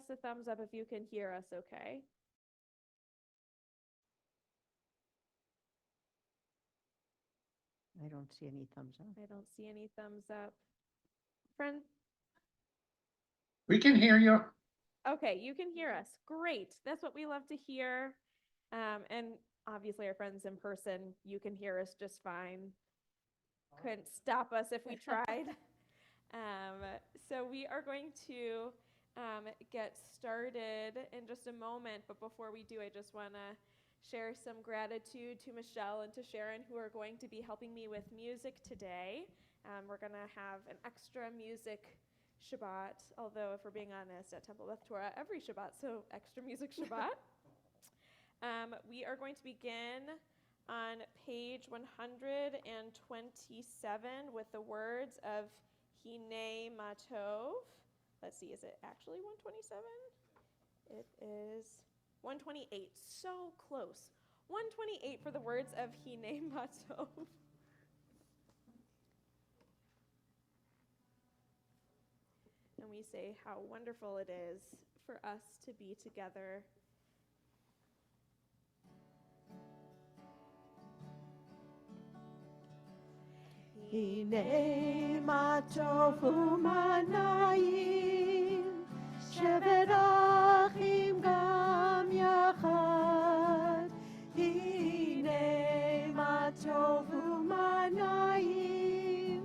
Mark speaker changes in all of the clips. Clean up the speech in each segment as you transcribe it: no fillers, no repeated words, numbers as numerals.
Speaker 1: us a thumbs up if you can hear us okay.
Speaker 2: I don't see any thumbs up.
Speaker 1: I don't see any thumbs up. Friend?
Speaker 3: We can hear you.
Speaker 1: Okay, you can hear us. Great. That's what we love to hear. And obviously our friends in person, you can hear us just fine. Couldn't stop us if we tried. So we are going to get started in just a moment. But before we do, I just want to share some gratitude to Michelle and to Sharon, who are going to be helping me with music today. We're going to have an extra music Shabbat, although if we're being honest, at Temple Beth Torah, every Shabbat, so extra music Shabbat. We are going to begin on page 127 with the words of Hine Matov. Let's see, is it actually 127? It is 128, so close. 128 for the words of Hine Matov. And we say how wonderful it is for us to be together.
Speaker 2: Hine matov u'manayim, shevet achim gam yachad. Hine matov u'manayim,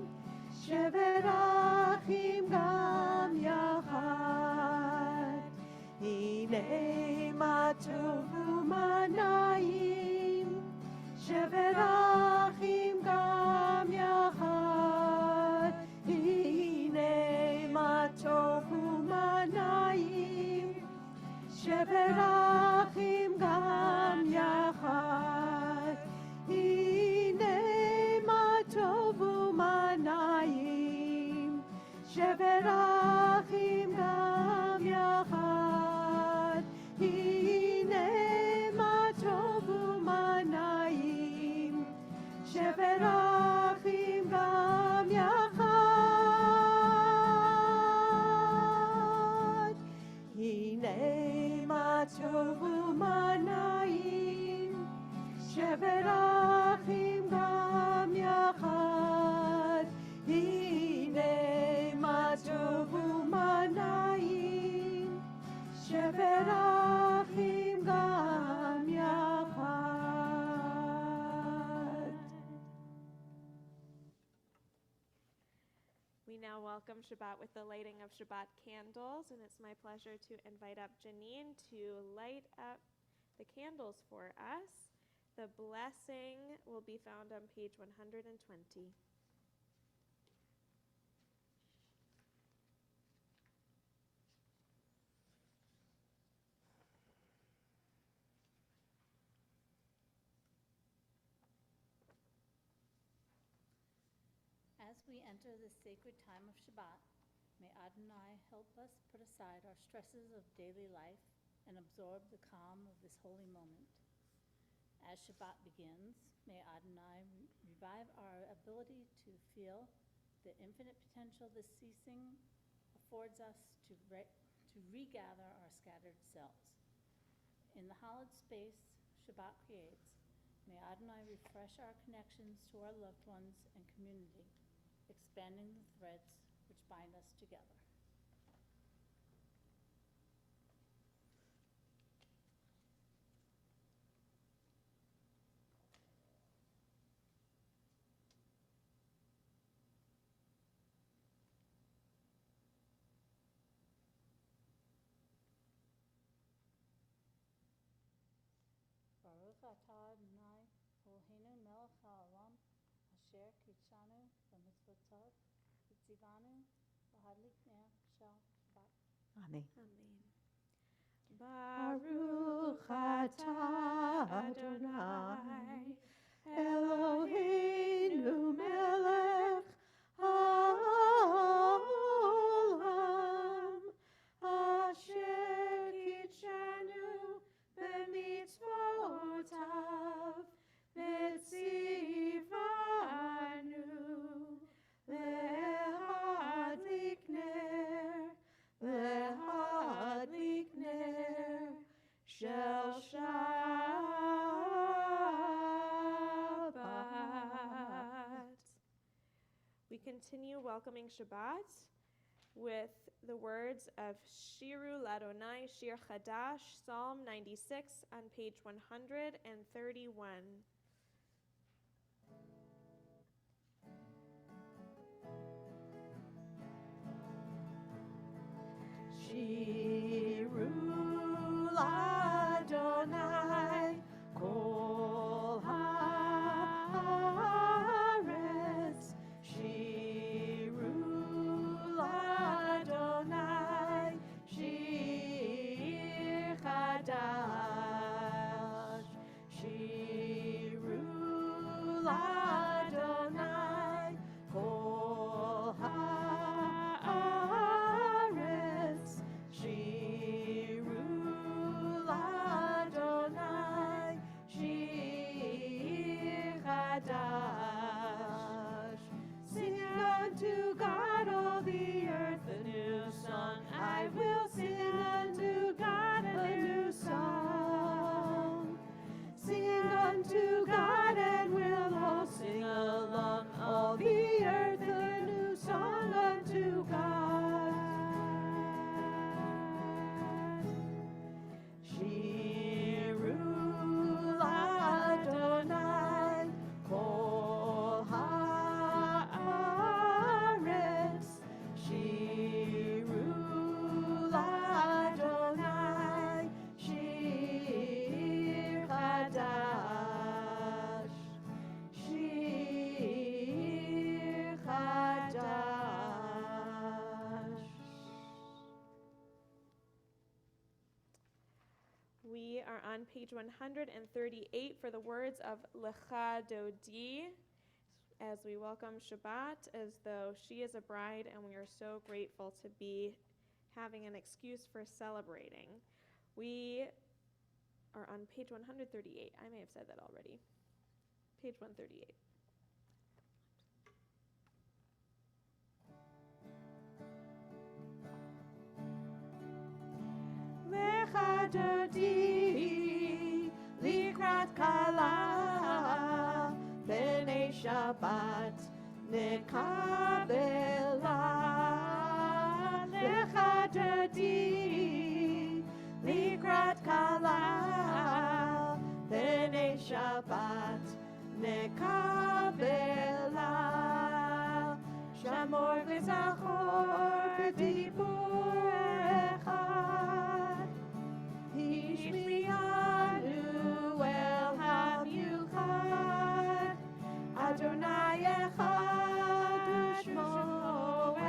Speaker 2: shevet achim gam yachad. Hine matov u'manayim, shevet achim gam yachad. Hine matov u'manayim, shevet achim gam yachad. Hine matov u'manayim, shevet achim gam yachad. Hine matov u'manayim, shevet achim gam yachad. Hine matov u'manayim, shevet achim gam yachad. Hine matov u'manayim, shevet achim gam yachad.
Speaker 1: We now welcome Shabbat with the lighting of Shabbat candles, and it's my pleasure to invite up Janine to light up the candles for us. The blessing will be found on page 120.
Speaker 4: As we enter this sacred time of Shabbat, may Adonai help us put aside our stresses of daily life and absorb the calm of this holy moment. As Shabbat begins, may Adonai revive our ability to feel the infinite potential this ceasing affords us to regather our scattered selves. In the hallowed space Shabbat creates, may Adonai refresh our connections to our loved ones and community, expanding the threads which bind us together. Baruch atah Adonai, Eloheinu melech haolam, asher kitshanu b'mitzvotav, v'tzivanu b'hadlik ner shel Shabbat.
Speaker 2: Amen.
Speaker 1: Amen.
Speaker 2: Baruch atah Adonai, Eloheinu melech haolam, asher kitshanu b'mitzvotav, v'tzivanu lehadlik ner
Speaker 1: Shabbat. We continue welcoming Shabbat with the words of Shiru Ladonai Shir Chadash, Psalm 96 on page 131.
Speaker 2: Shiru Ladonai Kol Haaretz. Shiru Ladonai Shir Chadash. Shiru Ladonai Kol Haaretz. Shiru Ladonai Shir Chadash. Sing unto God all the earth a new song. I will sing unto God a new song. Sing unto God and we'll all sing along. All the earth a new song unto God. Shiru Ladonai Kol Haaretz. Shiru Ladonai Shir Chadash. Shir Chadash.
Speaker 1: We are on page 138 for the words of Lecha Dodi as we welcome Shabbat as though she is a bride, and we are so grateful to be having an excuse for celebrating. We are on page 138. I may have said that already. Page 138.
Speaker 2: Lecha Dodi Likrat Kala B'nei Shabbat Nekabela. Lecha Dodi Likrat Kala B'nei Shabbat Nekabela. Shamor v'zachor b'dibur echad. Hishmiyanu el hamiuchad. Adonai echad u'shmo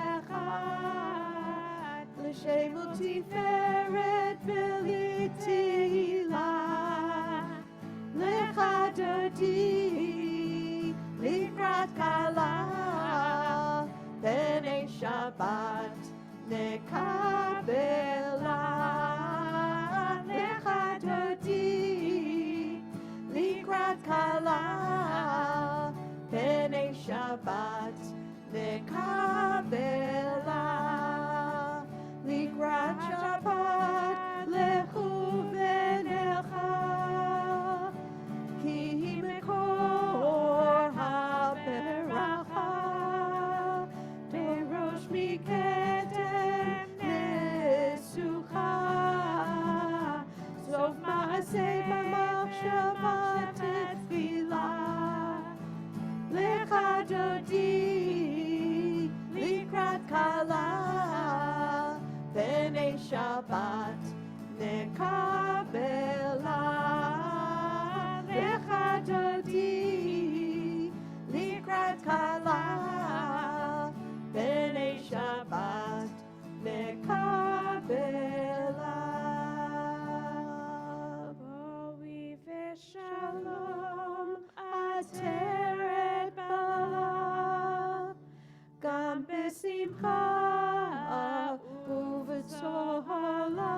Speaker 2: echad. L'shemu tiferet v'liteilah. Lecha Dodi Likrat Kala B'nei Shabbat Nekabela. Lecha Dodi Likrat Kala B'nei Shabbat Nekabela. Likrat Shabbat Lechu v'nelcha. Ki mekor ha'beracha. Derosh mikedem nesucha. Sof ma'aseh b'machshava tetfilah. Lecha Dodi Likrat Kala B'nei Shabbat Nekabela. Lecha Dodi Likrat Kala B'nei Shabbat Nekabela. Boi v'shalom ateret bala. Gam b'simcha u'v'tzola.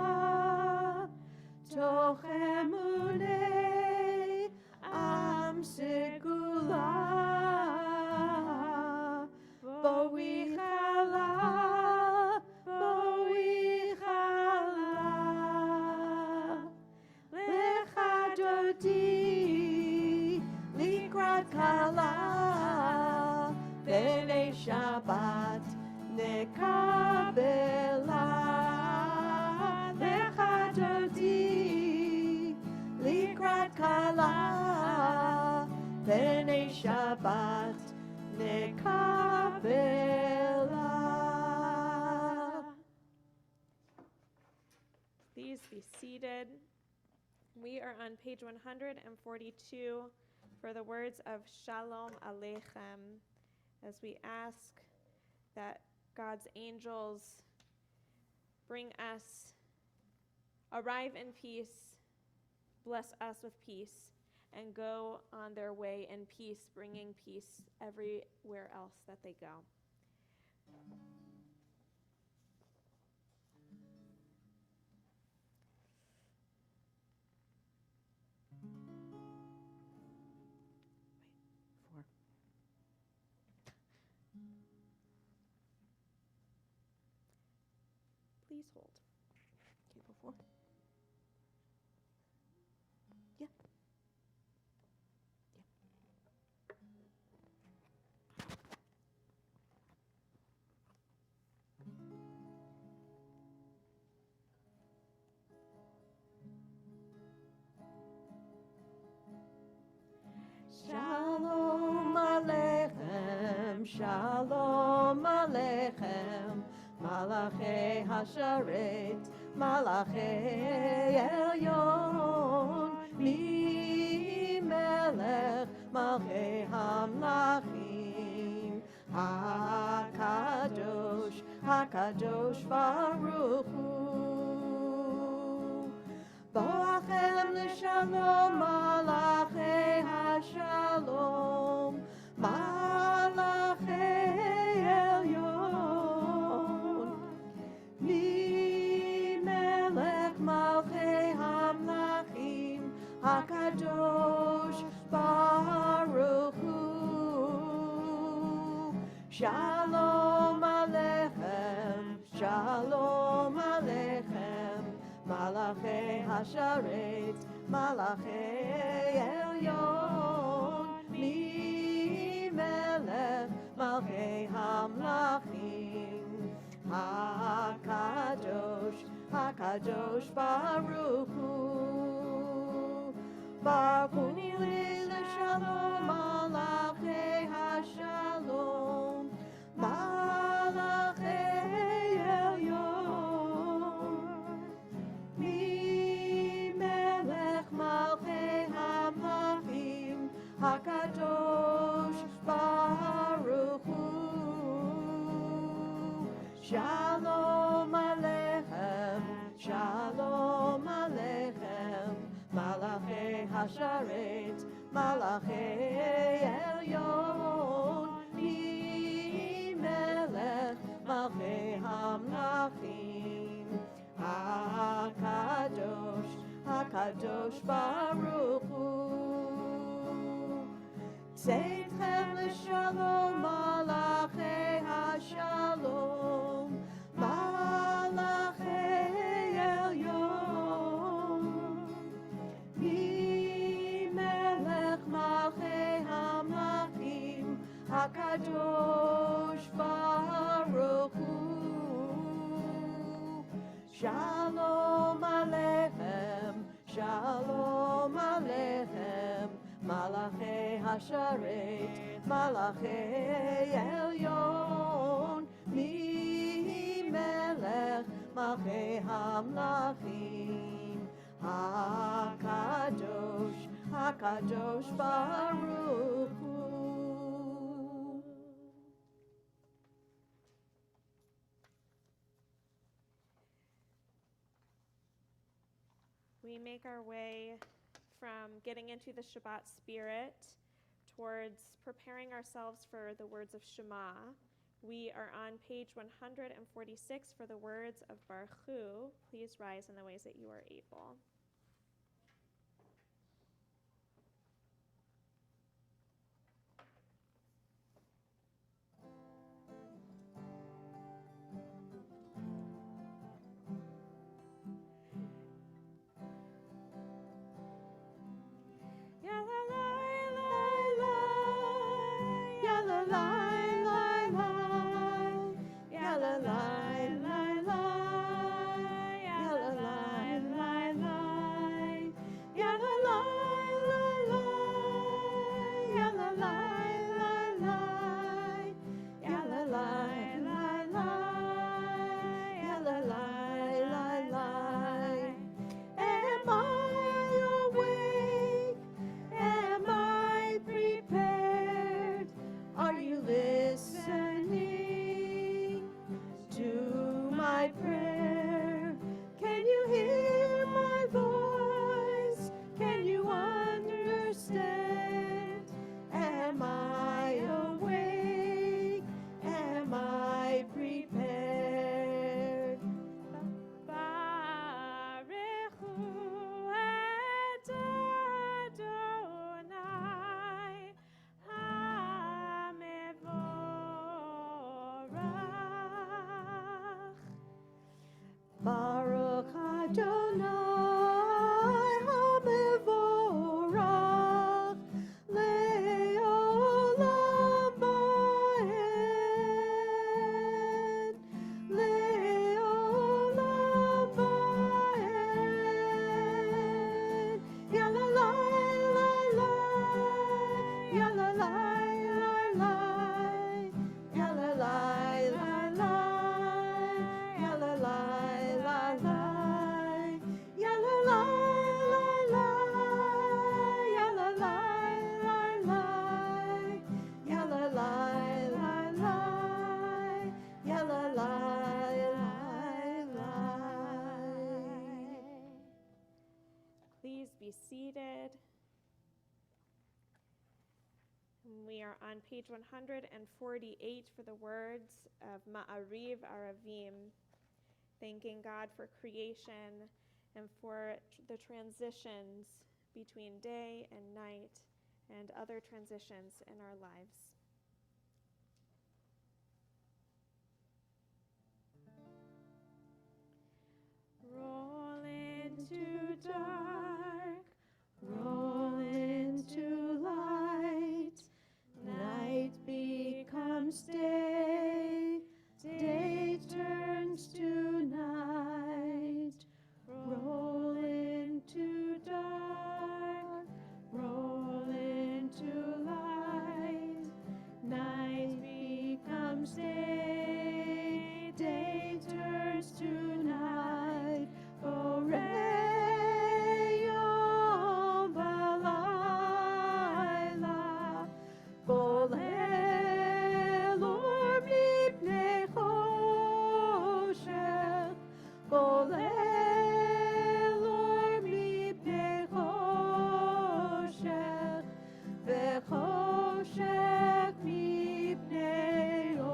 Speaker 2: kala b'nei Shabbat nekabela lecha dodi likrat kala b'nei Shabbat nekabela.
Speaker 1: Please be seated. We are on page 142 for the words of Shalom Aleichem, as we ask that God's angels arrive in peace, bless us with peace, and go on their way in peace, bringing peace everywhere else that they go. Please hold. Okay, before. Yeah.
Speaker 2: Shalom Aleichem, Shalom Aleichem, Malachei Hasharet, Malachei Elyon, Mi Melech, Malchei Hamlachim, HaKadosh, HaKadosh Baruch Hu. Boachem l'shalom, Malachei HaShalom, Malachei Elyon, Mi Melech Malchei Hamlachim, HaKadosh Baruch Hu. Shalom Aleichem, Shalom Aleichem, Malachei Hasharet, Malachei Elyon, Mi Melech Malchei Hamlachim, HaKadosh, HaKadosh Baruch Hu. Barakuni l'shalom, Malachei HaShalom, Malachei Elyon, Mi Melech Malchei Hamlachim, HaKadosh Baruch Hu. Shalom Aleichem, Shalom Aleichem, Malachei Hasharet, Malachei Elyon, Mi Melech Malchei Hamlachim, HaKadosh, HaKadosh Baruch Hu. Tzedchem l'shalom, Malachei HaShalom, Malachei Elyon, Mi Melech Malchei Hamlachim, HaKadosh Baruch Hu. Shalom Aleichem, Shalom Aleichem, Malachei Hasharet, Malachei Elyon, Mi Melech Malchei Hamlachim, HaKadosh, HaKadosh Baruch Hu.
Speaker 1: We make our way from getting into the Shabbat spirit towards preparing ourselves for the words of Shema. We are on page 146 for the words of Baruch Hu. Please rise in the ways that you are able. please be seated. We are on page 148 for the words of Ma'ariv Aravim, thanking God for creation and for the transitions between day and night and other transitions in our lives.
Speaker 2: Roll into dark, roll into light, night becomes day, day turns to night. Roll into dark, roll into light, night becomes day, day turns to night. Boreyo balayla, bolelor mipnei choshech, bolelor mipnei choshech, vechoshech mipnei or.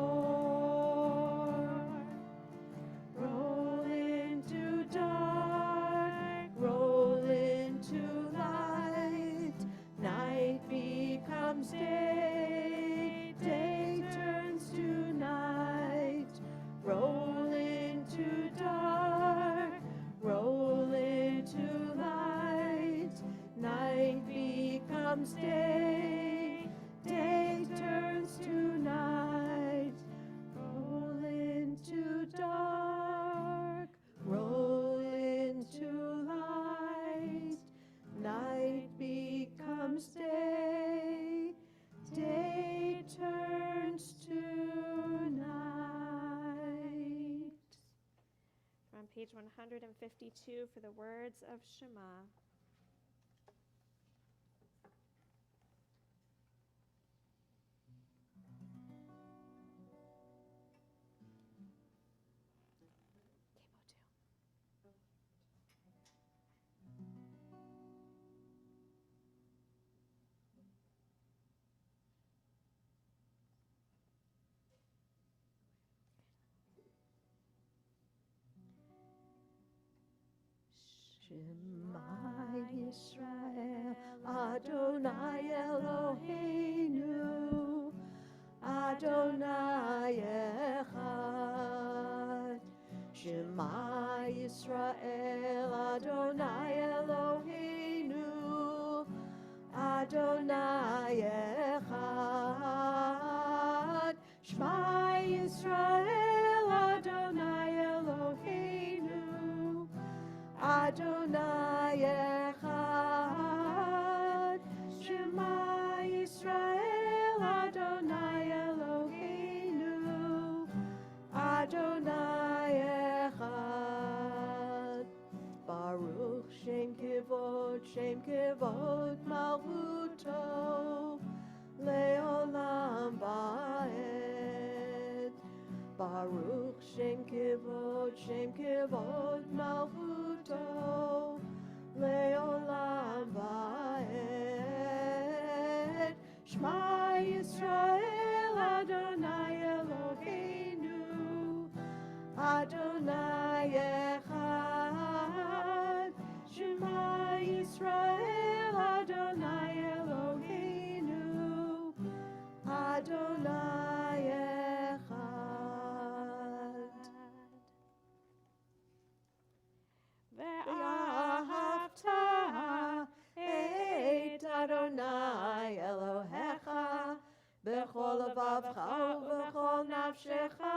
Speaker 2: Roll into dark, roll into light, night becomes day, day turns to night. Roll into dark, roll into light, night becomes day, day turns to night. Roll into dark, roll into light, night becomes day, day turns to night.
Speaker 1: We're on page 152 for the words of Shema.
Speaker 2: Shema Yisrael, Adonai Eloheinu, Adonai Echad. Shema Yisrael, Adonai Eloheinu, Adonai Echad. Shema Yisrael, Adonai Eloheinu, Adonai Echad. Shema Yisrael, Adonai Eloheinu, Adonai Echad. Baruch Shem Kevod Malchuto, Leolam Vaed. Baruch Shem Kevod Malchuto, Leolam Vaed. Shema Yisrael, Adonai Eloheinu, Adonai Echad. Shema Yisrael, Adonai Eloheinu, Adonai Echad. Ve'ahavta et Adonai Elohecha b'chol levavcha u'b'chol nafshecha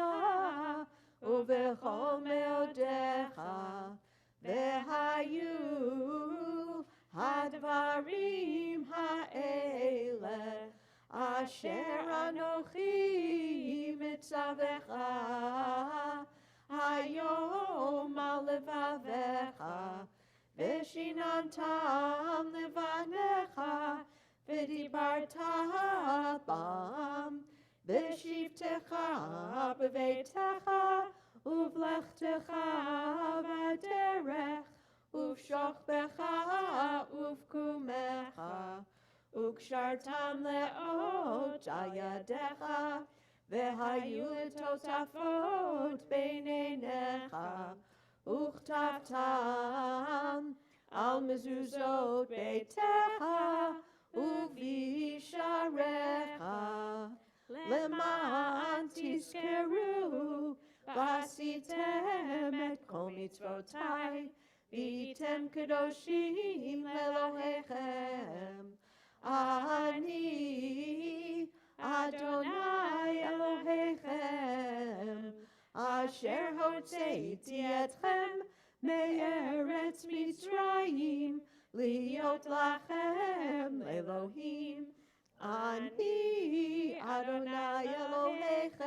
Speaker 2: u'b'chol meodecha, ve'hayu hadvarim ha'ele asher anochi mitzavecha hayom al levavecha v'shinantam levanecha v'dibarta bam v'shivtecha b'veitecha uvlechtecha v'derech uvshochbecha ובקומך, וקשרתם לאות על ידיך, והיו לתוספות בין עיניך, וכתבתם על מזוזות ביתך ובשעריך, למען תזכרו ועשיתם את כל מצוותיי, והייתם קדושים לאלוהיכם. אני אדוני אלוהיכם, אשר הוצאתי אתכם מארץ מצרים, להיות לכם לאלוהים. אני אדוני אלוהיכם,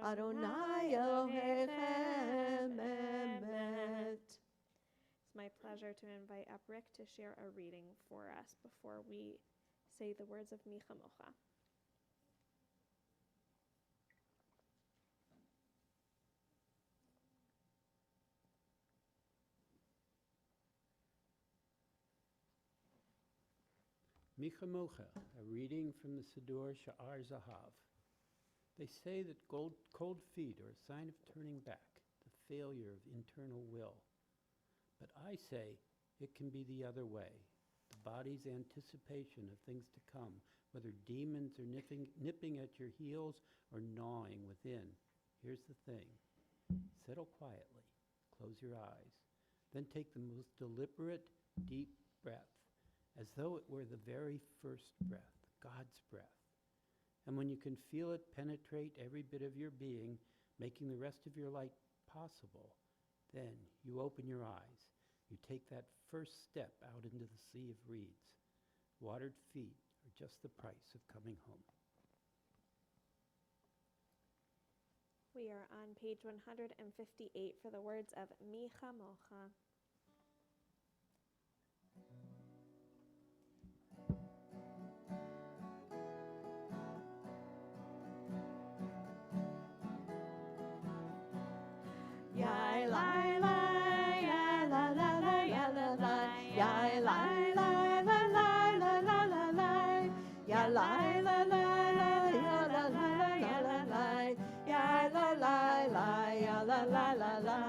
Speaker 2: אדוני אלוהיכם אמת.
Speaker 1: It's my pleasure to invite up Rick to share a reading for us before we say the words of Micha Mocha.
Speaker 5: Micha Mocha, a reading from the Siddur Sha'ar Zahav. They say that cold feet are a sign of turning back, the failure of internal will. But I say it can be the other way, the body's anticipation of things to come, whether demons are nipping at your heels or gnawing within. Here's the thing. Settle quietly, close your eyes, then take the most deliberate, deep breath, as though it were the very first breath, God's breath. And when you can feel it penetrate every bit of your being, making the rest of your life possible, then you open your eyes. You take that first step out into the sea of reeds. Watered feet are just the price of coming home.
Speaker 1: We are on page 158 for the words of Micha Mocha.
Speaker 2: Ya la la ya la la la ya la la ya la la la la la la la la ya la la la la ya la la ya la la ya la la la ya la la la la.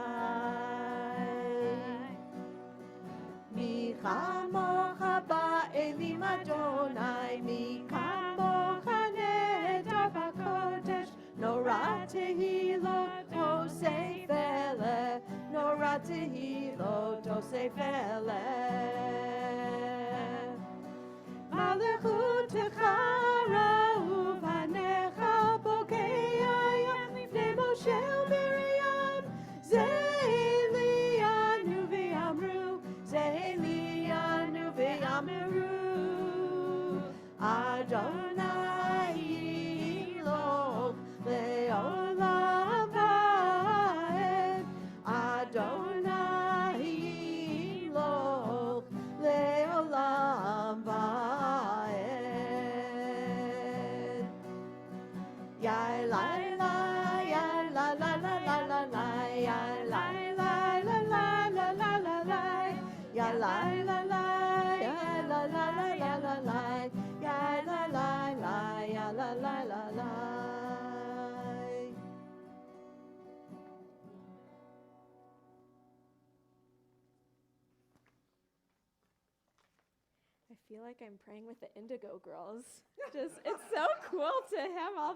Speaker 2: Mi chamocha ba'elim Adonai, mi chamocha nehedar b'kodesh, norah tehilot osei vele, norah tehilot osei vele. Malechutecha ra'u panecha bokeyayam lifnei Moshe u'Miriam, ze'elianu v'yamru, ze'elianu v'yamru, Adonai yimloch le'olam va'ed, Adonai yimloch le'olam va'ed. Ya la la ya la la la la la la ya la la la la la la la la ya la la la ya la la la ya la la ya la la la ya la la la la.
Speaker 1: I feel like I'm praying with the Indigo Girls. Just it's so cool to have all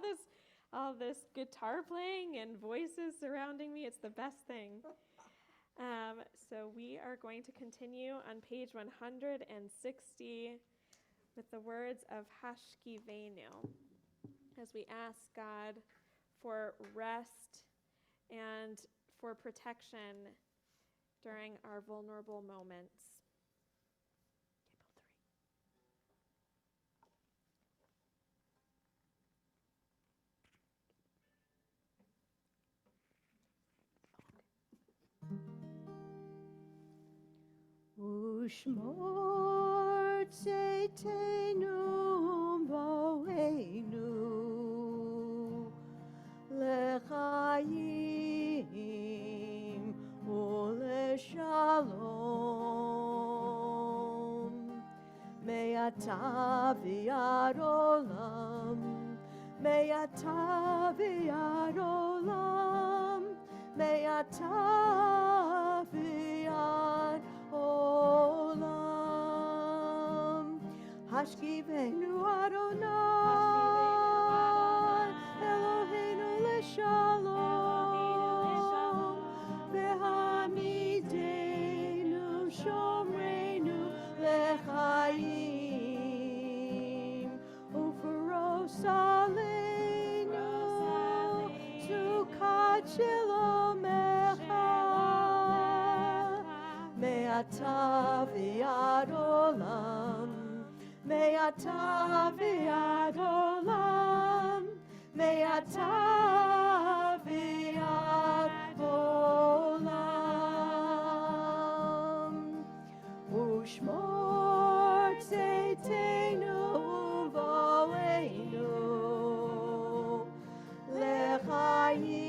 Speaker 1: this guitar playing and voices surrounding me. It's the best thing. So we are going to continue on page 160 with the words of Hashkivenu as we ask God for rest and for protection during our vulnerable moments.
Speaker 2: Ushmor tzeitenu boenu lechayim uleshalom Me'ata v'ad olam, me'ata v'ad olam, me'ata v'ad olam. Hashkivenu Adonai, Eloheinu l'shalom, v'hamidenu shomreinu l'chaim, u'faros aleinu sukat shelomecha, me'ata v'ad olam, me'ata v'ad olam, me'ata v'ad olam. U'shmor tzeiteinu u'voleinu l'chaim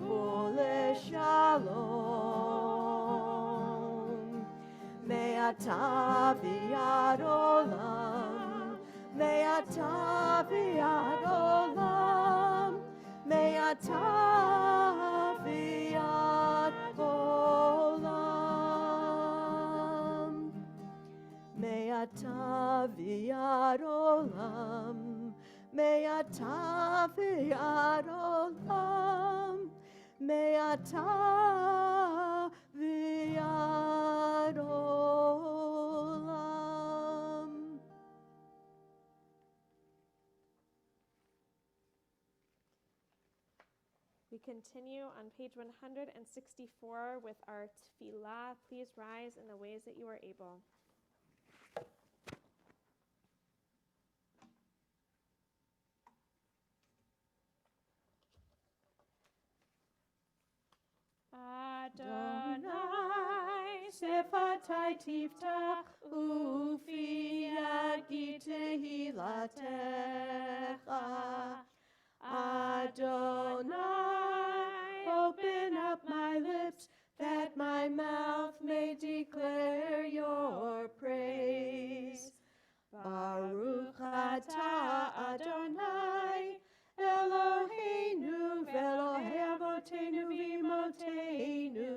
Speaker 2: u'l'shalom. Me'ata v'ad olam, me'ata v'ad olam, me'ata v'ad olam. Me'ata v'ad olam, me'ata v'ad olam, me'ata v'ad olam.
Speaker 1: We continue on page 164 with our tefillah. Please rise in the ways that you are able.
Speaker 2: Adonai, sefatai tiftach, ufi yadi tehilatecha. Adonai, open up my lips, that my mouth may declare your praise. Baruch atah Adonai, Eloheinu v'Elohei avoteinu v'imotenu,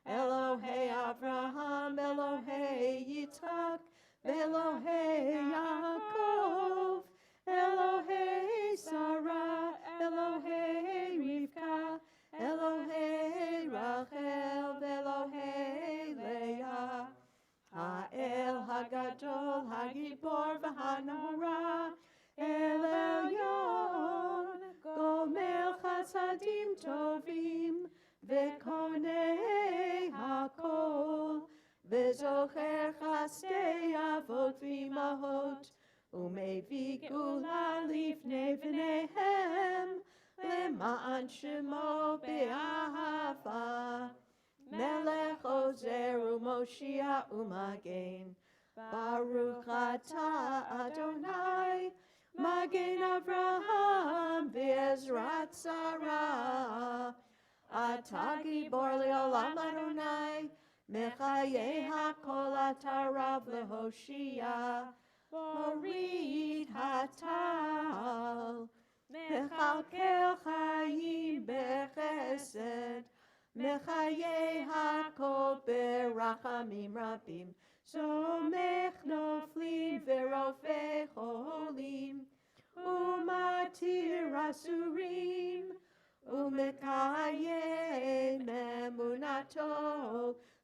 Speaker 2: Elohei Avraham, Elohei Yitzchak, v'Elohei Yaakov, Elohei Sarah, Elohei Rivka, Elohei Rachel, v'Elohei Leah, Ha'el Hagadol, Hagibor v'Hanora, El Elyon, Gomel Chasadim Tovim, V'Konei Hakol, V'Zocher Chasdei Avot V'Imahot, U'Mevi Gula Lifnei V'neihem, Le'ma'an Shemo Be'ahava, Melech Ozer U'Moshiach U'Magen, Baruch atah Adonai, Magen Avraham v'Ezrat Sarah. Atah gibor le'olam Adonai, Mechayeh hakol atah Rav le'Hoshia. Morid hatal, Mechalkel chayim bechesed, Mechayeh hakol berachamim rabim. Somech noflim v'rofei cholim, umatir asurim, umekayem emunato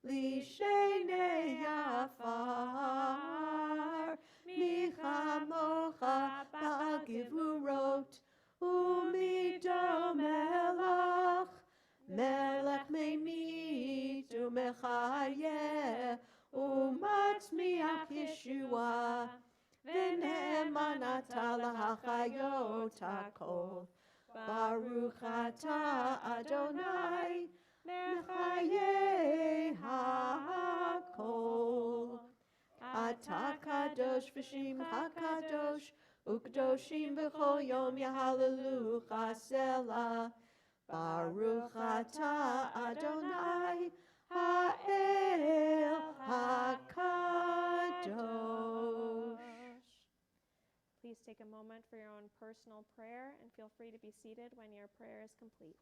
Speaker 2: lishenei afar. Michamocha ba'al givurot, umido melach, melech meimit umechayeh, umatzmiach Yeshua, v'ne'emanata lahachayot hakol. Baruch atah Adonai, mechayeh hakol. Atah kadosh v'shimcha kadosh, u'kadoshim b'chol yom yahallelucha selah. Baruch atah Adonai, ha'el hakadosh.
Speaker 1: free to be seated when your prayer is complete.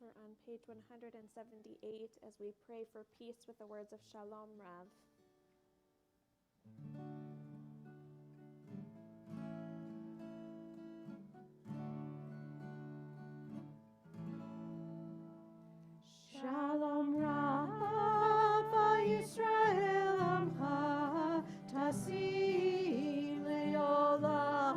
Speaker 1: We're on page 178 as we pray for peace with the words of Shalom Rav.
Speaker 2: Shalom Rav Yisrael Amcha Tasim Leolam.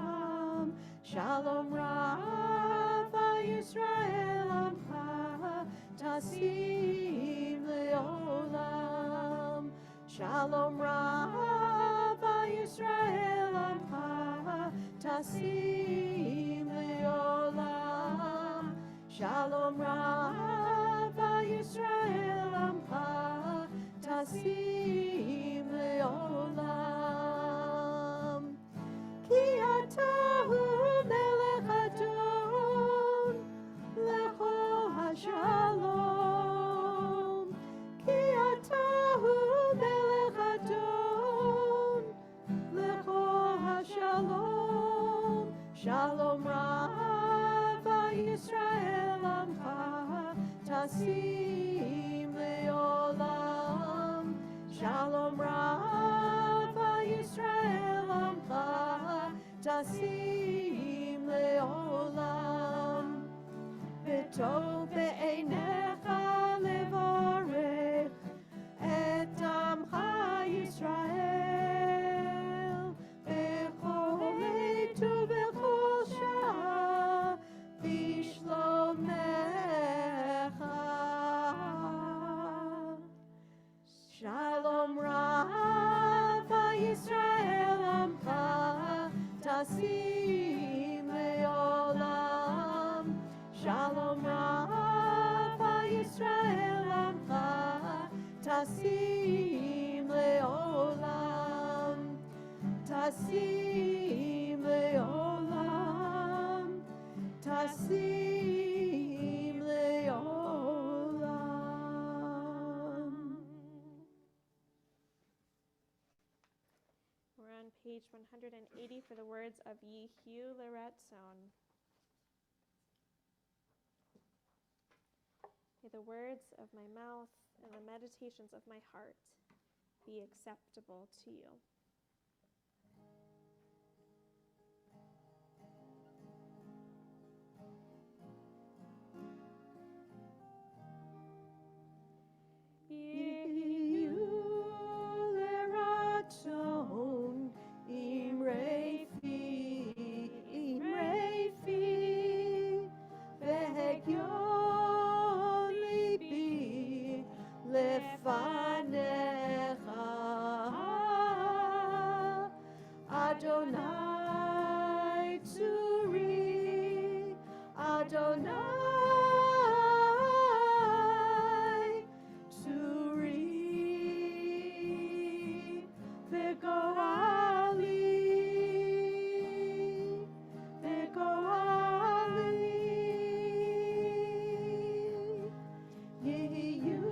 Speaker 2: Shalom Rav Yisrael Amcha Tasim Leolam. Shalom Rav Yisrael Amcha Tasim Leolam. Shalom Rav Yisrael Amcha Tasim Leolam. Ki atahu melech adon lecho hashalom. Ki atahu melech adon lecho hashalom. Shalom Rav Yisrael Amcha Tasim Leolam. Shalom Rav Yisrael Amcha Tasim Leolam. V'tov be'einecha levarech et Amcha Yisrael b'chol עת ובכל שעה בשלומך. Shalom Rav Yisrael Amcha Tasim Leolam. Shalom Rav Yisrael Amcha Tasim Leolam. Tasim Leolam. Tasim Leolam.
Speaker 1: We're on page 180 for the words of Yehu L'Ratzon. May the words of my mouth and the meditations of my heart be acceptable to you.
Speaker 2: Yehu L'Ratzon im Refi V'hegyon libi lefanecha. Adonai Tzuri, Adonai Tzuri, V'goali, V'goali, Yehu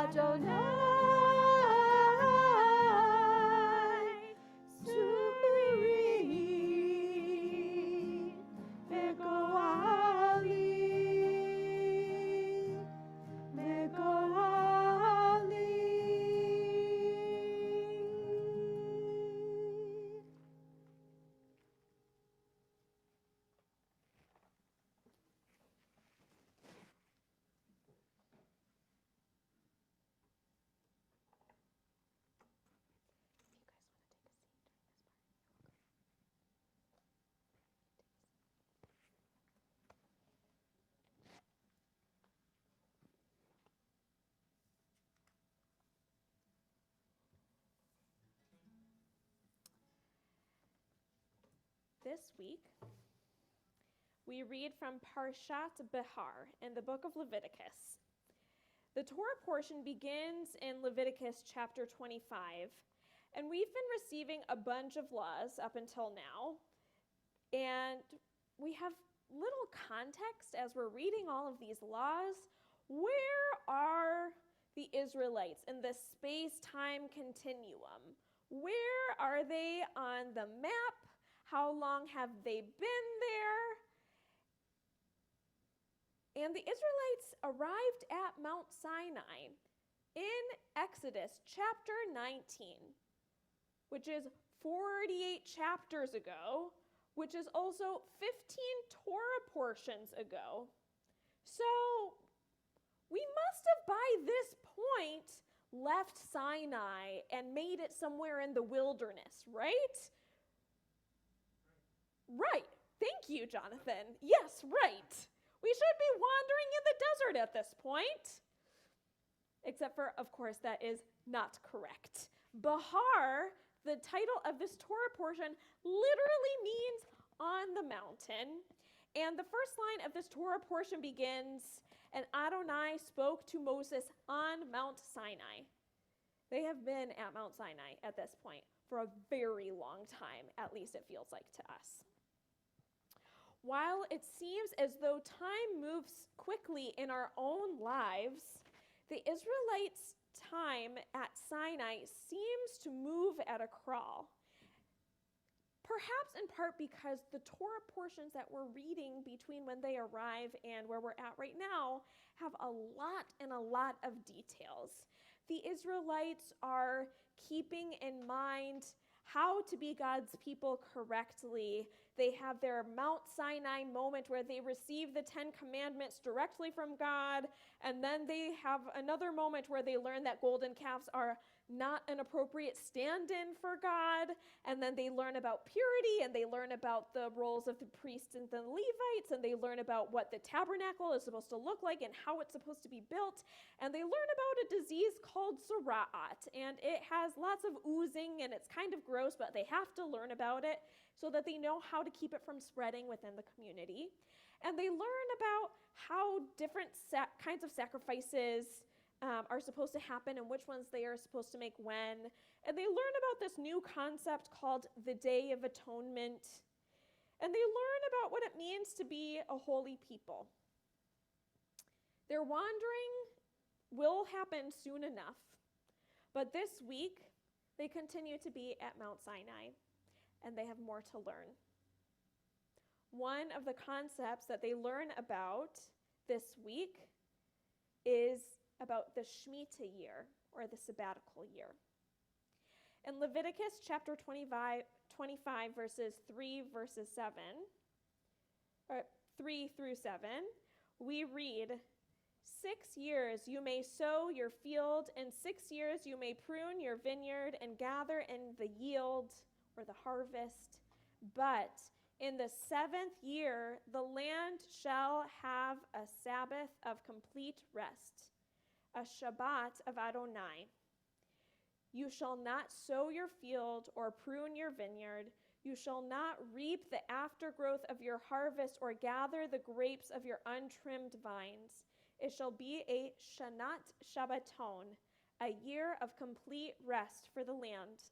Speaker 2: Adonai, Suri, Megoali, Megoali.
Speaker 1: This week, we read from Parshat Behar in the book of Leviticus. The Torah portion begins in Leviticus chapter 25, and we've been receiving a bunch of laws up until now, and we have little context as we're reading all of these laws. Where are the Israelites in the space-time continuum? Where are they on the map? How long have they been there? And the Israelites arrived at Mount Sinai in Exodus chapter 19, which is 48 chapters ago, which is also 15 Torah portions ago. So we must have, by this point, left Sinai and made it somewhere in the wilderness, right? Right. Thank you, Jonathan. Yes, right. We should be wandering in the desert at this point. Except for, of course, that is not correct. Bahar, the title of this Torah portion, literally means on the mountain. And the first line of this Torah portion begins, and Adonai spoke to Moses on Mount Sinai. They have been at Mount Sinai at this point for a very long time, at least it feels like to us. While it seems as though time moves quickly in our own lives, the Israelites' time at Sinai seems to move at a crawl. Perhaps in part because the Torah portions that we're reading between when they arrive and where we're at right now have a lot of details. The Israelites are keeping in mind how to be God's people correctly. They have their Mount Sinai moment where they receive the 10 Commandments directly from God, and then they have another moment where they learn that golden calves are not an appropriate stand-in for God, and then they learn about purity, and they learn about the roles of the priests and the Levites, and they learn about what the tabernacle is supposed to look like and how it's supposed to be built, and they learn about a disease called Zera'at, and it has lots of oozing, and it's kind of gross, but they have to learn about it so that they know how to keep it from spreading within the community. And they learn about how different kinds of sacrifices are supposed to happen and which ones they are supposed to make when. And they learn about this new concept called the Day of Atonement. And they learn about what it means to be a holy people. Their wandering will happen soon enough, but this week they continue to be at Mount Sinai, and they have more to learn. One of the concepts that they learn about this week is about the Shemitah year, or the sabbatical year. In Leviticus chapter 25 verses 3 through 7, we read, 6 years you may sow your field, and 6 years you may prune your vineyard and gather in the yield, or the harvest. But in the 7th year, the land shall have a Sabbath of complete rest, a Shabbat of Adonai. You shall not sow your field or prune your vineyard. You shall not reap the aftergrowth of your harvest or gather the grapes of your untrimmed vines. It shall be a Shanat Shabbaton, a year of complete rest for the land.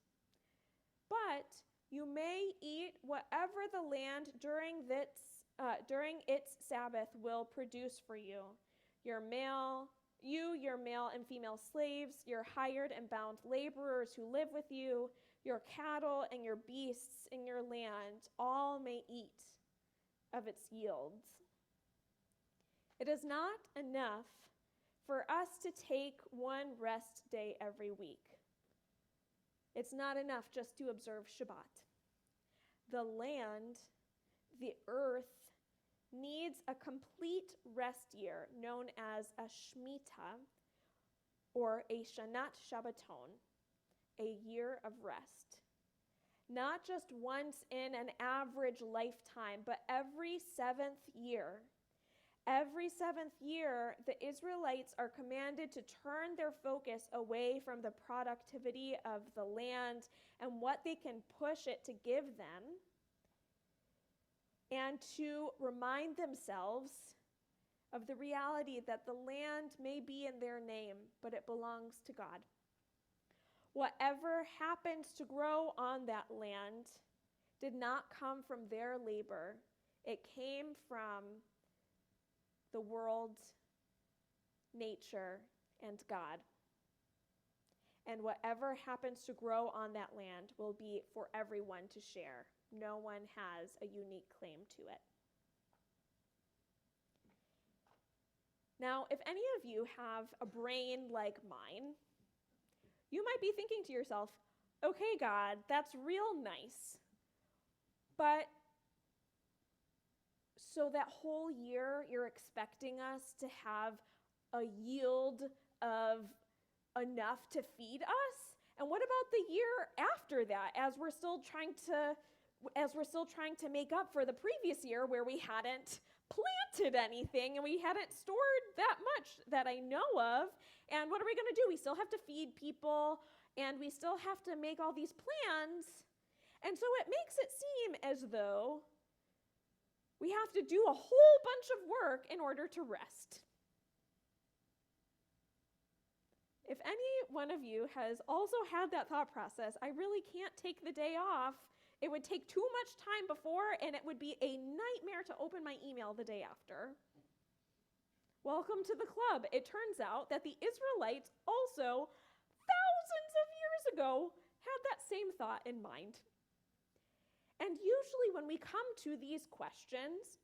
Speaker 1: But you may eat whatever the land during its Sabbath will produce for you, your male, You, your male and female slaves, your hired and bound laborers who live with you, your cattle and your beasts in your land, all may eat of its yields. It is not enough for us to take one rest day every week. It's not enough just to observe Shabbat. The land, the earth, needs a complete rest year known as a Shemitah or a Shanat Shabbaton, a year of rest. Not just once in an average lifetime, but every seventh year. Every seventh year, the Israelites are commanded to turn their focus away from the productivity of the land and what they can push it to give them, and to remind themselves of the reality that the land may be in their name, but it belongs to God. Whatever happens to grow on that land did not come from their labor. It came from the world, nature, and God. And whatever happens to grow on that land will be for everyone to share. No one has a unique claim to it. Now, if any of you have a brain like mine, you might be thinking to yourself, okay, God, that's real nice, but so that whole year you're expecting us to have a yield of enough to feed us? And what about the year after that, as we're still trying to make up for the previous year where we hadn't planted anything and we hadn't stored that much that I know of? And what are we going to do? We still have to feed people and we still have to make all these plans. And so it makes it seem as though we have to do a whole bunch of work in order to rest. If any one of you has also had that thought process, I really can't take the day off. It would take too much time before, and it would be a nightmare to open my email the day after. Welcome to the club. It turns out that the Israelites also, thousands of years ago, had that same thought in mind. And usually when we come to these questions,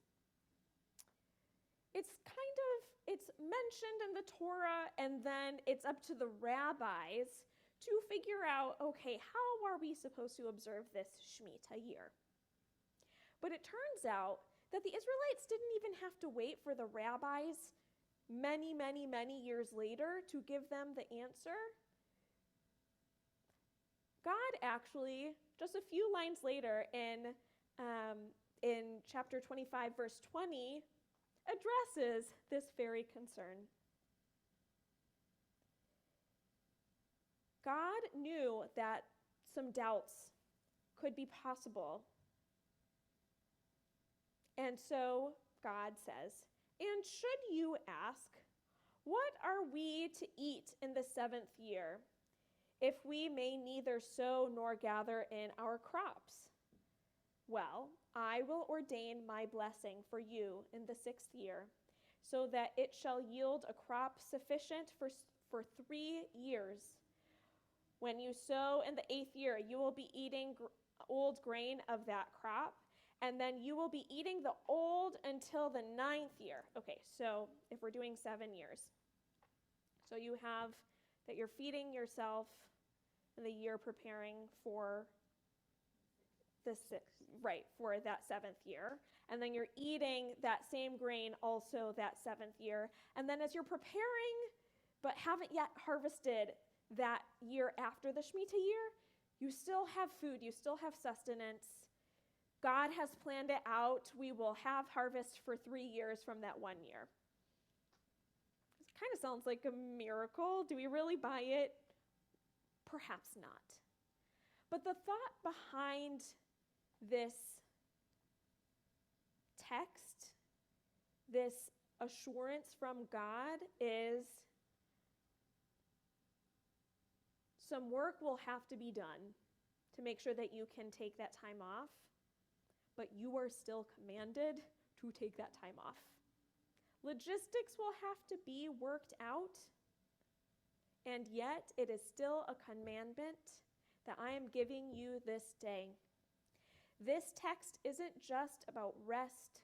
Speaker 1: it's mentioned in the Torah, and then it's up to the rabbis to figure out, okay, how are we supposed to observe this Shemitah year? But it turns out that the Israelites didn't even have to wait for the rabbis many, many, many years later to give them the answer. God actually, just a few lines later in chapter 25, verse 20, addresses this very concern. God knew that some doubts could be possible. And so God says, "And should you ask, what are we to eat in the 7th year, if we may neither sow nor gather in our crops? Well, I will ordain my blessing for you in the 6th year, so that it shall yield a crop sufficient for 3 years. When you sow in the 8th year, you will be eating old grain of that crop, and then you will be eating the old until the 9th year." Okay, so if we're doing 7 years, so you have that you're feeding yourself in the year preparing for for that 7th year, and then you're eating that same grain also that 7th year, and then as you're preparing but haven't yet harvested that year after the Shemitah year, you still have food, you still have sustenance. God has planned it out. We will have harvest for 3 years from that 1 year. It kind of sounds like a miracle. Do we really buy it? Perhaps not. But the thought behind this text, this assurance from God, is some work will have to be done to make sure that you can take that time off, but you are still commanded to take that time off. Logistics will have to be worked out, and yet it is still a commandment that I am giving you this day. This text isn't just about rest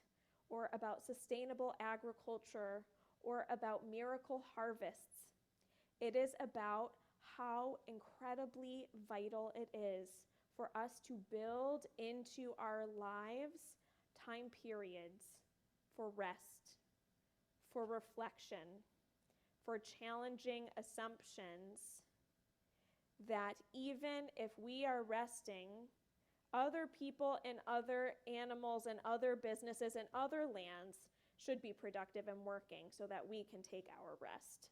Speaker 1: or about sustainable agriculture or about miracle harvests. It is about how incredibly vital it is for us to build into our lives time periods for rest, for reflection, for challenging assumptions that even if we are resting, other people and other animals and other businesses and other lands should be productive and working so that we can take our rest.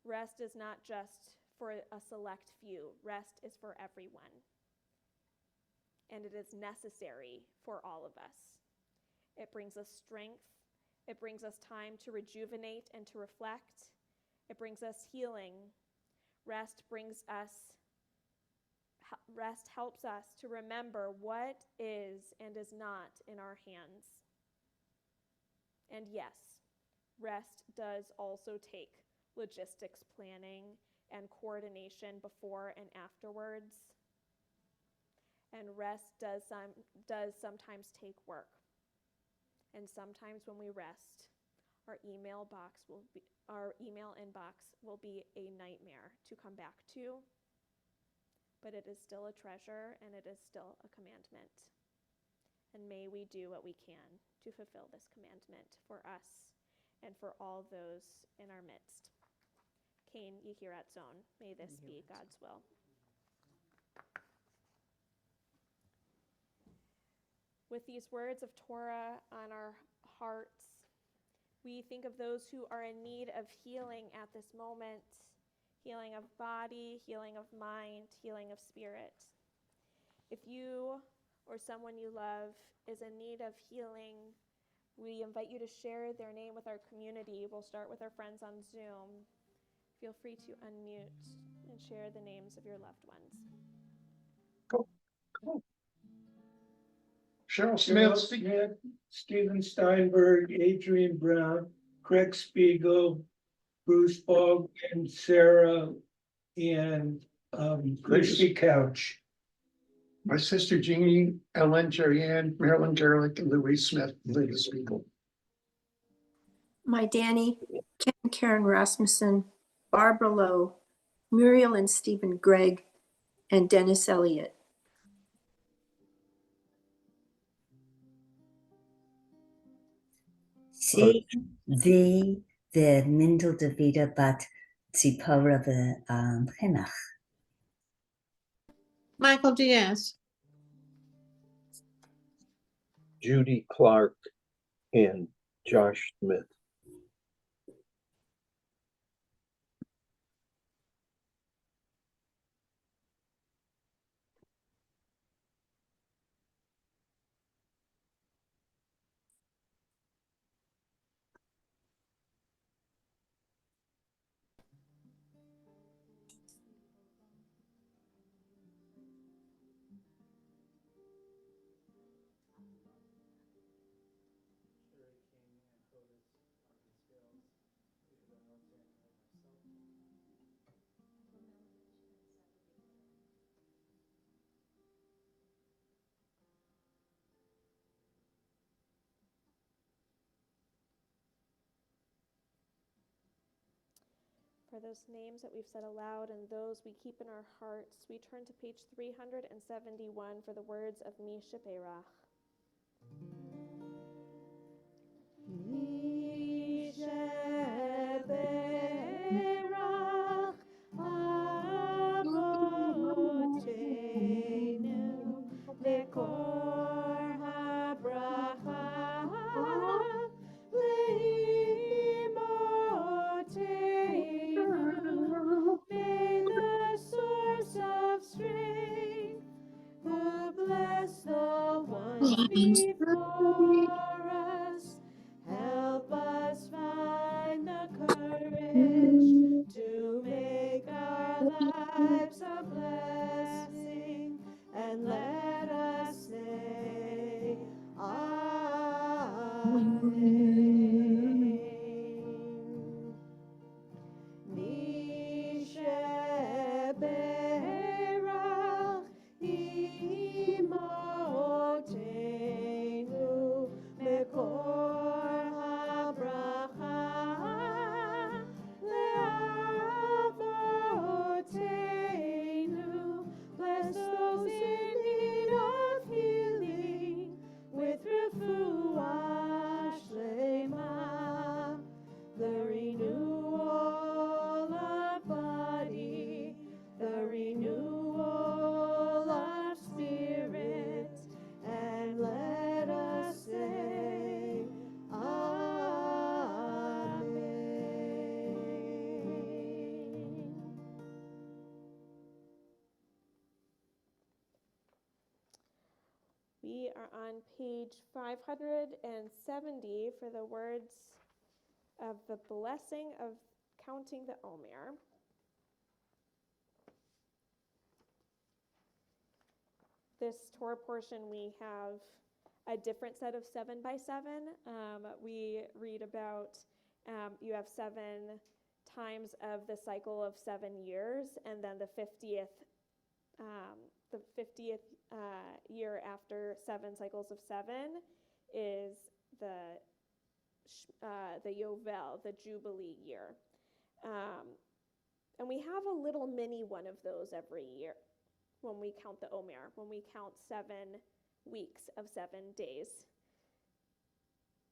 Speaker 1: Rest is not just for a select few. Rest is for everyone. And it is necessary for all of us. It brings us strength. It brings us time to rejuvenate and to reflect. It brings us healing. Rest helps us to remember what is and is not in our hands. And yes, rest does also take logistics planning and coordination before and afterwards. And rest does sometimes take work. And sometimes when we rest, our email inbox will be a nightmare to come back to. But it is still a treasure and it is still a commandment. And may we do what we can to fulfill this commandment for us and for all those in our midst. Cain, Yehirat Zon, may this be God's will. With these words of Torah on our hearts, we think of those who are in need of healing at this moment, healing of body, healing of mind, healing of spirit. If you or someone you love is in need of healing, we invite you to share their name with our community. We'll start with our friends on Zoom. Feel free to unmute and share the names of your loved ones.
Speaker 3: Cool. Cheryl
Speaker 6: Cheryl
Speaker 3: Smith.
Speaker 6: Smith, Steven Steinberg, Adrian Brown, Craig Spiegel, Bruce Fogg, and Sarah, and Christy Couch.
Speaker 3: My sister Jeannie, Ellen, Jerry-Ann, Marilyn Gerlich, and Louise Smith, Linda Spiegel.
Speaker 7: My Danny, Karen Rasmussen, Barbara Lowe, Muriel and Stephen Gregg, and Dennis Elliott.
Speaker 8: Sie, the Mindel de Vida, but Zipporah the Henach.
Speaker 2: Michael Diaz.
Speaker 9: Judy Clark and Josh Smith.
Speaker 1: For those names that we've said aloud and those we keep in our hearts, we turn to page 371 for the words of Mi Sheperach.
Speaker 2: Mi Sheperach Avoteinu Lekor HaBracha Leimotenu. May the source of strength, who bless the ones before us, help us find the courage to make our lives a blessing, and let us say Amen.
Speaker 1: We are on page 570 for the words of the blessing of counting the Omer. This Torah portion, we have a different set of 7 by 7. We read about you have 7 times of the cycle of 7 years, and then the 50th year after 7 cycles of 7 is the Yovel, the Jubilee year. And we have a little mini one of those every year when we count the Omer, when we count 7 weeks of 7 days.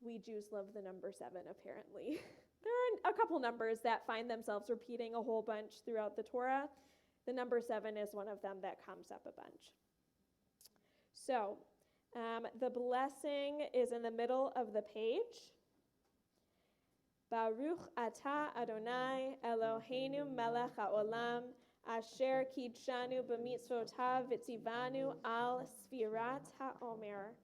Speaker 1: We Jews love the number 7, apparently. There are a couple numbers that find themselves repeating a whole bunch throughout the Torah. The number 7 is one of them that comes up a bunch. So, the blessing is in the middle of the page. Baruch atah Adonai Eloheinu melech haolam asher kidshanu b'mitzvotav v'tzivanu al sfirat ha'omer.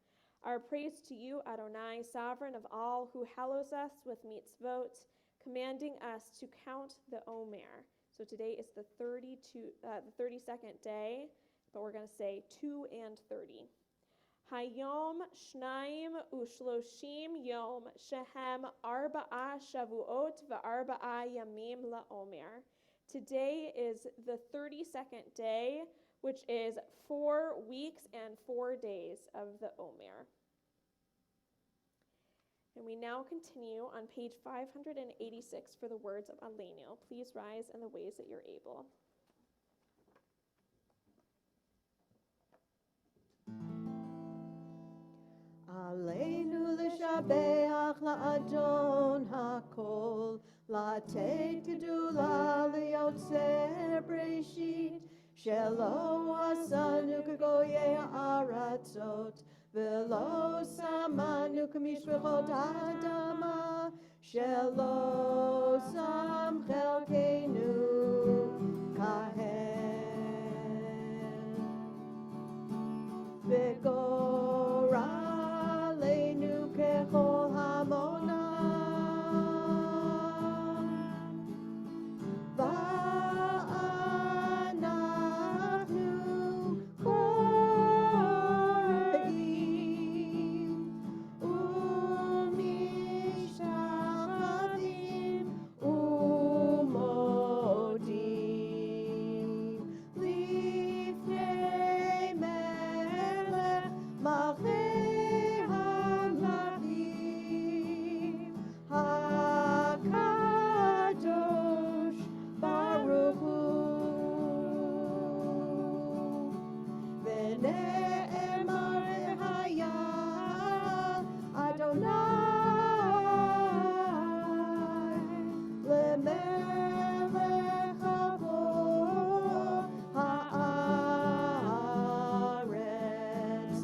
Speaker 1: Our praise to you, Adonai, sovereign of all, who hallows us with mitzvot, commanding us to count the Omer. So today is the 32nd day, but we're going to say 2 and 30. Hayom shnaim ushloshim yom shehem arba'a shavuot v'arba'a yamim la'omer. Today is the 32nd day, which is 4 weeks and 4 days of the Omer. And we now continue on page 586 for the words of Aleinu. Please rise in the ways that you're able.
Speaker 2: Aleinu l'shabeach la'adon hakol, la'tet gedula li'yotzer breshit, shelo asanu k'goyei ha'aratzot, v'lo samanu k'mishpachot ha'adama, shelo sam chelkeinu kahen. V'gora leinu kechol hamonam, va'anachnu kore'im u'mishtachavim u'modim lifnei melech malchei hamlachim hakadosh baruch hu. V'ne'emar haya Adonai lemelech hakol ha'aretz.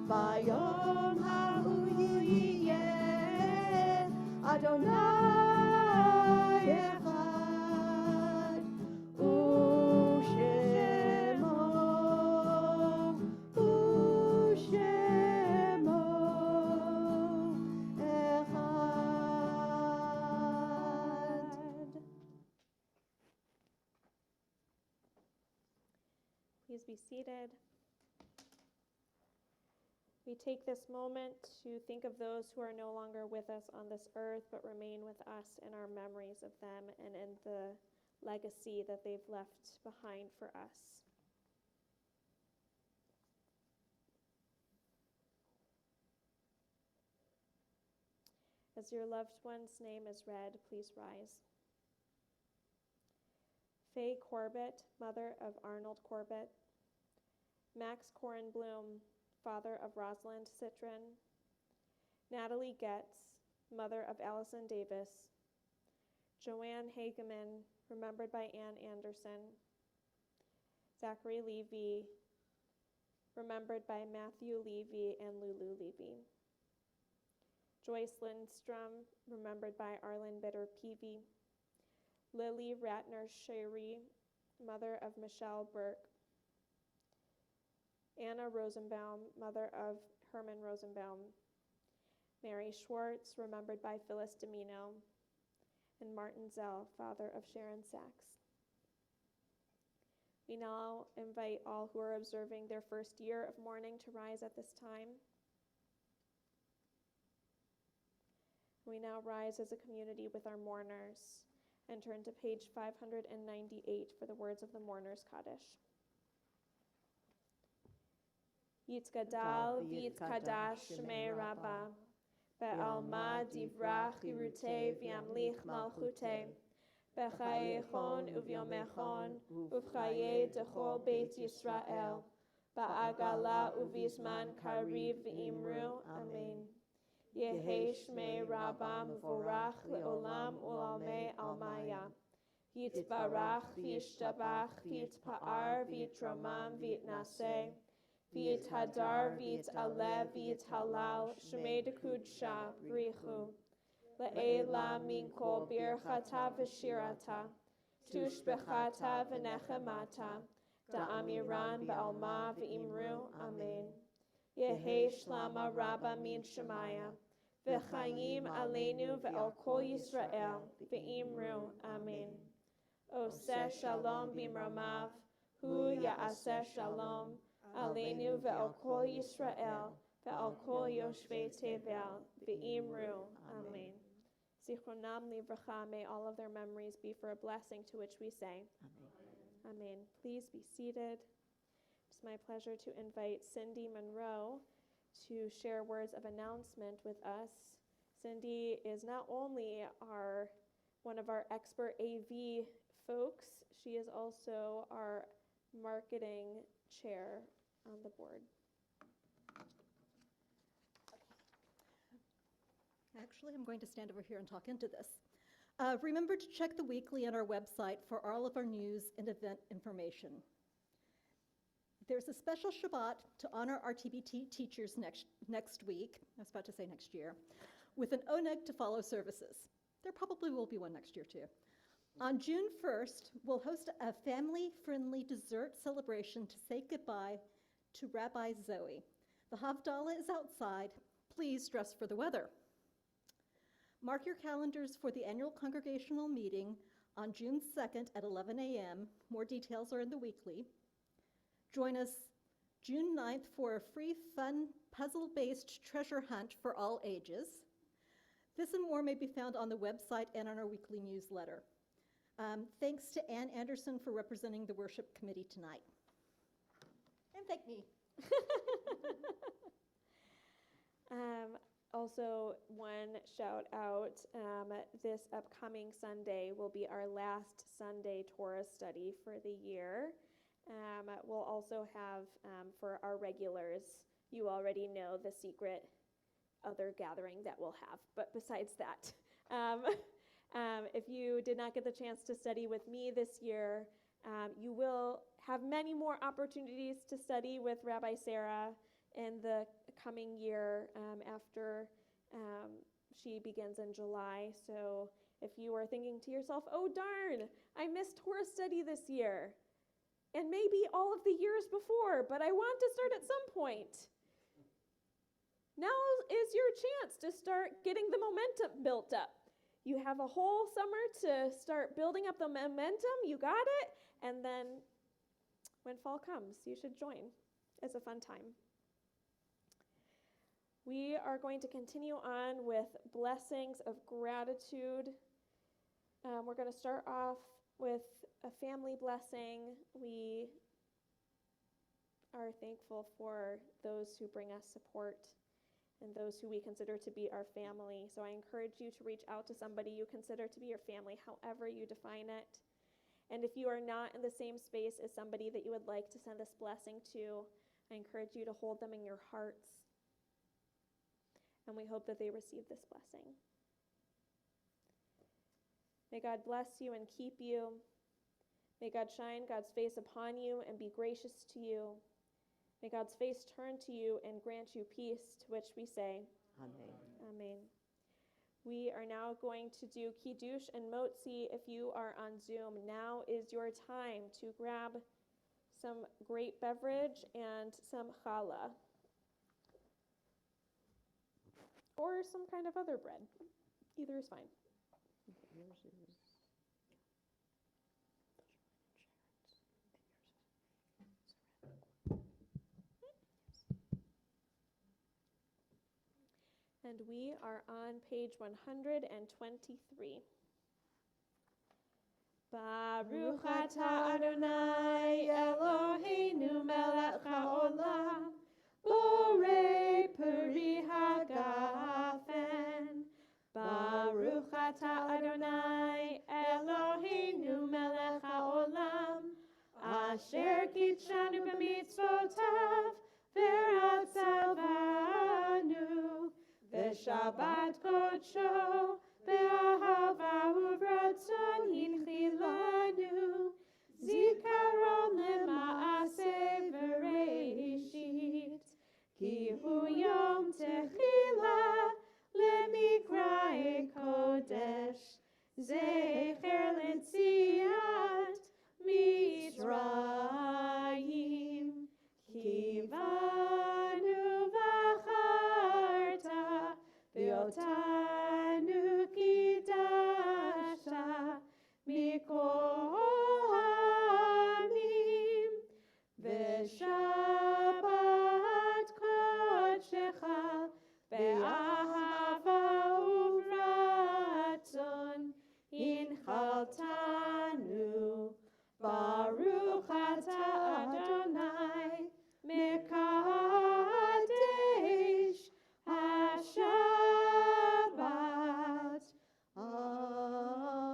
Speaker 2: Bayom ha'hu yiyeh Adonai echad, u'shemo echad.
Speaker 1: Please be seated. We take this moment to think of those who are no longer with us on this earth, but remain with us in our memories of them and in the legacy that they've left behind for us. As your loved one's name is read, please rise. Faye Corbett, mother of Arnold Corbett. Max Korenblum, father of Rosalind Citron. Natalie Getz, mother of Allison Davis. Joanne Hageman, remembered by Ann Anderson. Zachary Levy, remembered by Matthew Levy and Lulu Levy. Joyce Lindstrom, remembered by Arlen Bitter Peavy. Lily Ratner Sherry, mother of Michelle Burke. Anna Rosenbaum, mother of Herman Rosenbaum, Mary Schwartz, remembered by Phyllis Domino, and Martin Zell, father of Sharon Sachs. We now invite all who are observing their first year of mourning to rise at this time. We now rise as a community with our mourners and turn to page 598 for the words of the Mourners' Kaddish. Yitzgadal v'yitkadash shmei Rabbah, be'alma divrach yirutei v'yamlich malchutei, b'chayechon uvyomechon uvchaye dechol beit Yisrael, ba'agala uvizman kariv v'imru, amen. Yehi shmei Rabbah mevorach le'olam u'almei almaya, yitbarach v'yishtabach v'yitpa'ar v'yitramam v'yitnaseh, v'yithadar v'yitalev v'yithalal shmei dekudshah brichu, le'ela min kol birchata v'shirata, tushbechata v'nechemata, da'amiran ba'alma v'imru, amen. Yehi shlama Rabbah min shemaya, v'chayim aleinu ve'al kol Yisrael, v'imru, amen. Oseh shalom b'imramav, hu ya'aseh shalom, aleinu ve'al kol Yisrael, ve'al kol yoshvei tevel, v'imru, amen. Zichronam livracha, may all of their memories be for a blessing, to which we say, amen. Amen. Please be seated. It's my pleasure to invite Cindy Monroe to share words of announcement with us. Cindy is not only one of our expert AV folks, she is also our marketing chair on the board.
Speaker 10: Actually, I'm going to stand over here and talk into this. Remember to check the weekly on our website for all of our news and event information. There's a special Shabbat to honor our TBT teachers next week, I was about to say next year, with an oneg to follow services. There probably will be one next year too. On June 1st, we'll host a family-friendly dessert celebration to say goodbye to Rabbi Zoe. The Havdalah is outside. Please dress for the weather. Mark your calendars for the annual congregational meeting on June 2nd at 11 a.m. More details are in the weekly. Join us June 9th for a free, fun, puzzle-based treasure hunt for all ages. This and more may be found on the website and on our weekly newsletter. Thanks to Ann Anderson for representing the worship committee tonight. And thank me.
Speaker 1: Also, one shout out, this upcoming Sunday will be our last Sunday Torah study for the year. We'll also have, for our regulars, you already know the secret other gathering that we'll have. But besides that, if you did not get the chance to study with me this year, you will have many more opportunities to study with Rabbi Sarah in the coming year after she begins in July. So if you are thinking to yourself, oh darn, I missed Torah study this year, and maybe all of the years before, but I want to start at some point. Now is your chance to start getting the momentum built up. You have a whole summer to start building up the momentum. You got it. And then when fall comes, you should join. It's a fun time. We are going to continue on with blessings of gratitude. We're going to start off with a family blessing. We are thankful for those who bring us support and those who we consider to be our family. So I encourage you to reach out to somebody you consider to be your family, however you define it. And if you are not in the same space as somebody that you would like to send this blessing to, I encourage you to hold them in your hearts. And we hope that they receive this blessing. May God bless you and keep you. May God shine God's face upon you and be gracious to you. May God's face turn to you and grant you peace, to which we say,
Speaker 2: Amen.
Speaker 1: Amen. We are now going to do Kiddush and Motzi. If you are on Zoom, now is your time to grab some great beverage and some challah. Or some kind of other bread. Either is fine. And we are on page 123. Baruch atah Adonai Eloheinu melech haolam, borei peri hagafen. Baruch atah Adonai Eloheinu melech haolam, asher kitshanu b'mitzvotav v'ratzavanu, v'shabbat kodsho v'ahava uvratzon hinchilanu, zikaron lema'aseh v'reishit, ki hu yom techilah lemikrae kodesh, zecher letziat Mitzrayim, kivanu v'acharta v'otanu kidashta mikol ha'amim, v'shabbat kodshecha ve'ahava uvratzon inchaltanu. Baruch atah Adonai mekadesh haShabbat. Amen.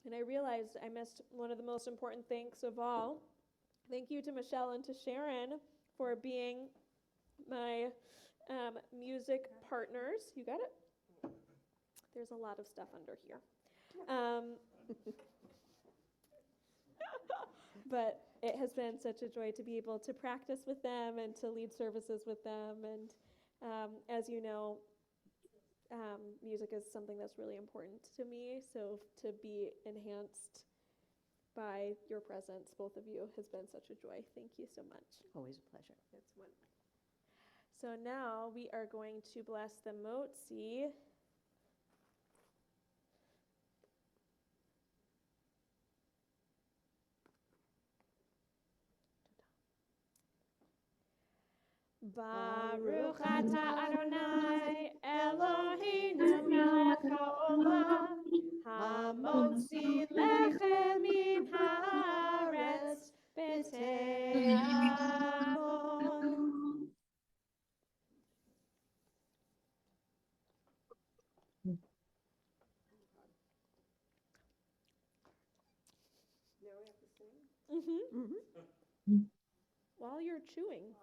Speaker 1: And I realized I missed one of the most important thanks of all. Thank you to Michelle and to Sharon for being my music partners. You got it? There's a lot of stuff under here. But it has been such a joy to be able to practice with them and to lead services with them. And as you know, music is something that's really important to me. So to be enhanced by your presence, both of you, has been such a joy. Thank you so much.
Speaker 2: Always a pleasure.
Speaker 1: That's wonderful. So now we are going to bless the motzi. Baruch atah Adonai Eloheinu melech haolam, hamotzi lechem min haaretz b'te'avon. While you're chewing.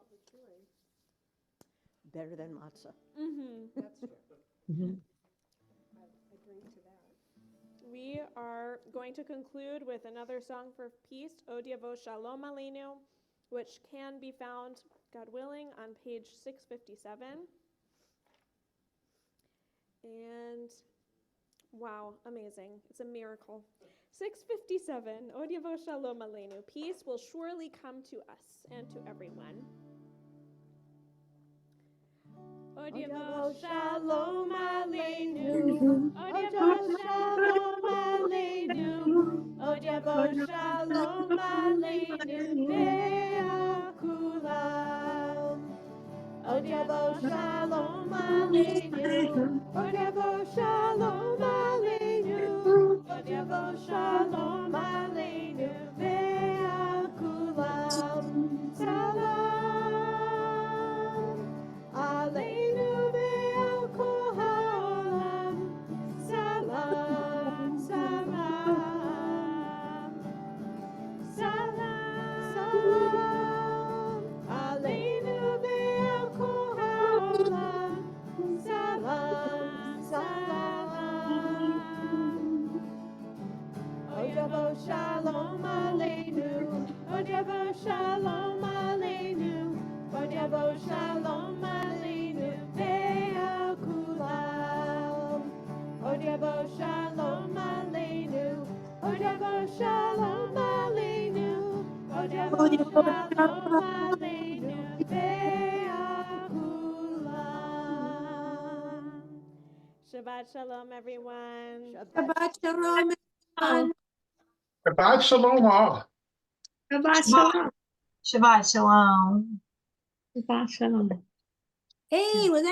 Speaker 2: Better than matzah.
Speaker 1: That's true. I agree to that. We are going to conclude with another song for peace, Od Yavo Shalom Aleinu, which can be found, God willing, on page 657. And wow, amazing. It's a miracle. 657, Od Yavo Shalom Aleinu. Peace will surely come to us and to everyone. Od Yavo Shalom Aleinu. Od Yavo Shalom Aleinu. Od Yavo Shalom Aleinu. Ve'akulam. Od Yavo Shalom Aleinu. Od Yavo Shalom Aleinu. Od Yavo Shalom Aleinu. Ve'akulam. Salam. Aleinu ve'al kol ha'olam. Salam. Salam. Salam. Aleinu ve'al kol ha'olam. Salam. Salam. Od Yavo Shalom Aleinu. Od Yavo Shalom Aleinu. Od Yavo Shalom Aleinu ve'al kulam. Od Yavo Shalom Aleinu.
Speaker 2: Shalom Aleinu ve'akulam.
Speaker 1: Shabbat shalom, everyone.
Speaker 7: Shabbat shalom, everyone.
Speaker 3: Shabbat shalom all.
Speaker 7: Shabbat shalom.
Speaker 2: Shabbat shalom. Shabbat shalom.
Speaker 7: Hey, was that